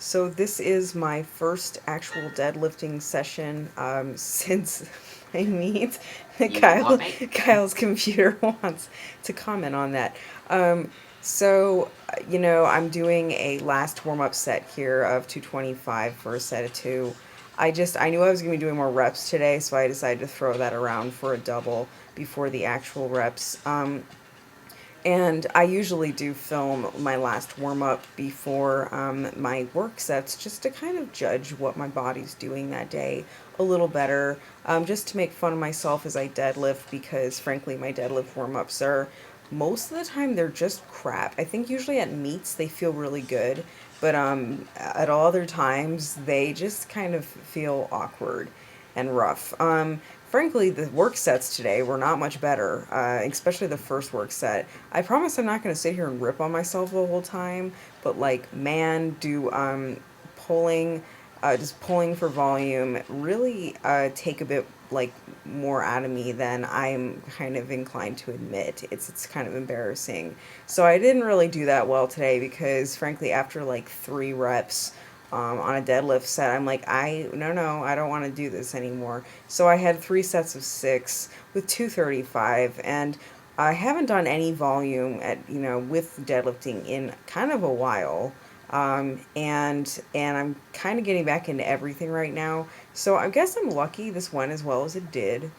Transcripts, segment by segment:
So this is my first actual deadlifting session since I meet You love it? Kyle's computer wants to comment on that. Um, I'm doing a last warm up set here of 225 for a set of two. I knew I was going to be doing more reps today, so I decided to throw that around for a double before the actual reps. And I usually do film my last warm up before my work sets just to kind of judge what my body's doing that day a little better, just to make fun of myself as I deadlift because, frankly, my deadlift warm ups are most of the time they're just crap. I think usually at meets they feel really good, but at all other times they just kind of feel awkward and rough. Frankly, the work sets today were not much better, especially the first work set. I promise I'm not going to sit here and rip on myself the whole time, but like, man, do pulling, just pulling for volume really take a bit like more out of me than I'm kind of inclined to admit. It's kind of embarrassing. So I didn't really do that well today because, frankly, after like 3 reps, on a deadlift set, I'm like, no, I don't want to do this anymore. So I had 3 sets of 6 with 235, and I haven't done any volume at with deadlifting in kind of a while. And I'm kind of getting back into everything right now. So I guess I'm lucky this went as well as it did.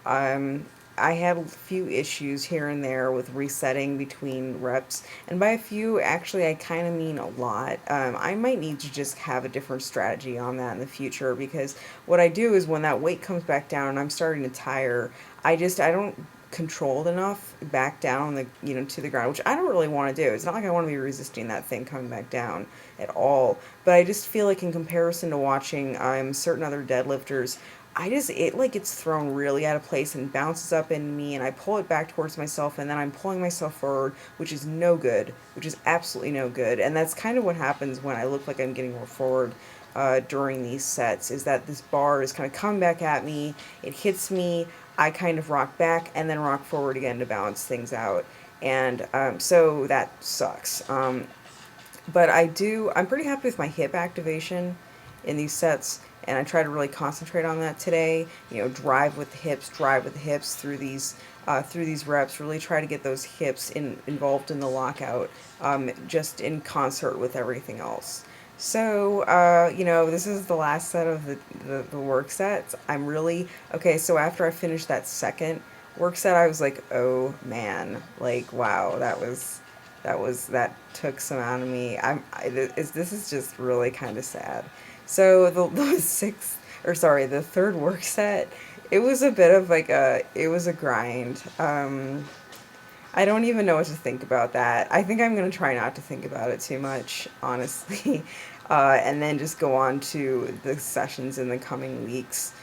Um, I had a few issues here and there with resetting between reps, and by a few, actually, I kind of mean a lot. I might need to just have a different strategy on that in the future because what I do is when that weight comes back down and I'm starting to tire, I don't controlled enough back down to the ground, which I don't really want to do. It's not like I want to be resisting that thing coming back down at all, but I just feel like in comparison to watching certain other deadlifters, it like gets thrown really out of place and bounces up in me, and I pull it back towards myself, and then I'm pulling myself forward, which is no good, which is absolutely no good. And that's kind of what happens when I look like I'm getting more forward during these sets, is that this bar is kind of coming back at me, it hits me, I kind of rock back and then rock forward again to balance things out. And so that sucks. But I'm pretty happy with my hip activation in these sets, and I try to really concentrate on that today. Drive with the hips through these reps. Really try to get those hips involved in the lockout, just in concert with everything else. So, this is the last set of the work sets. I'm really okay. So after I finished that second work set, I was like, oh man, like wow, that took some out of me. This is just really kind of sad. So the sixth, or sorry, the third work set, it was a bit of like it was a grind. I don't even know what to think about that. I think I'm gonna try not to think about it too much, honestly, and then just go on to the sessions in the coming weeks.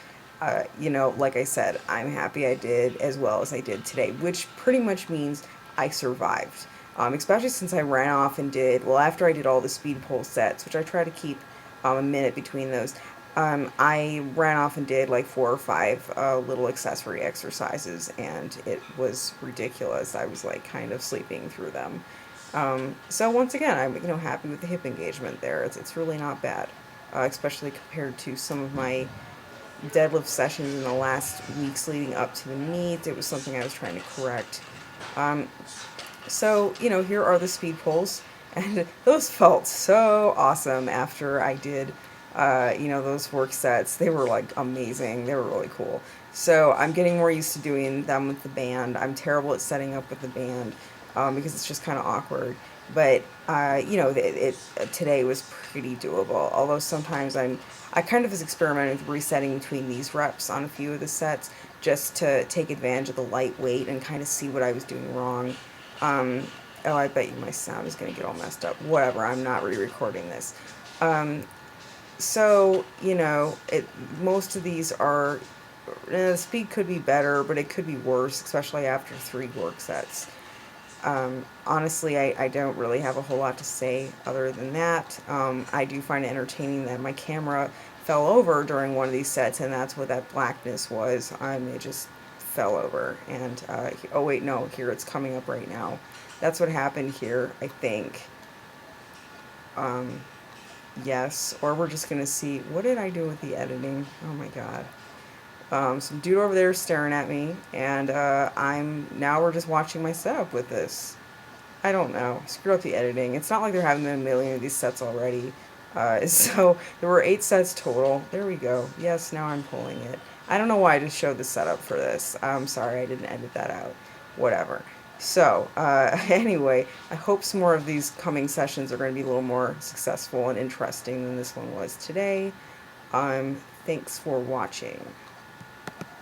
Like I said, I'm happy I did as well as I did today, which pretty much means I survived. Especially since I ran off and after I did all the speed pole sets, which I try to keep a minute between those. I ran off and did like 4 or 5 little accessory exercises, and it was ridiculous. I was like kind of sleeping through them. So once again, I'm happy with the hip engagement there. It's really not bad, especially compared to some of my deadlift sessions in the last weeks leading up to the meet. It was something I was trying to correct. Um, here are the speed pulls, and those felt so awesome after I did, those work sets. They were like amazing. They were really cool. So I'm getting more used to doing them with the band. I'm terrible at setting up with the band because it's just kind of awkward. But today was pretty doable. Although sometimes I kind of was experimenting with resetting between these reps on a few of the sets just to take advantage of the lightweight and kind of see what I was doing wrong. um, oh, I bet you my sound is going to get all messed up. Whatever, I'm not re-recording this. Um, most of these are, the speed could be better, but it could be worse, especially after 3 work sets. Honestly, I don't really have a whole lot to say other than that. I do find it entertaining that my camera fell over during one of these sets, and that's what that blackness was. It just fell over. And, oh, wait, no, here it's coming up right now. That's what happened here, I think. Um, Yes, or we're just gonna see, what did I do with the editing? Oh my god. Some dude over there staring at me, and now we're just watching my setup with this. I don't know. Screw up the editing. It's not like there haven't been a million of these sets already. So there were 8 sets total. There we go. Yes, now I'm pulling it. I don't know why I just showed the setup for this. I'm sorry I didn't edit that out. Whatever. So, anyway, I hope some more of these coming sessions are going to be a little more successful and interesting than this one was today. Thanks for watching.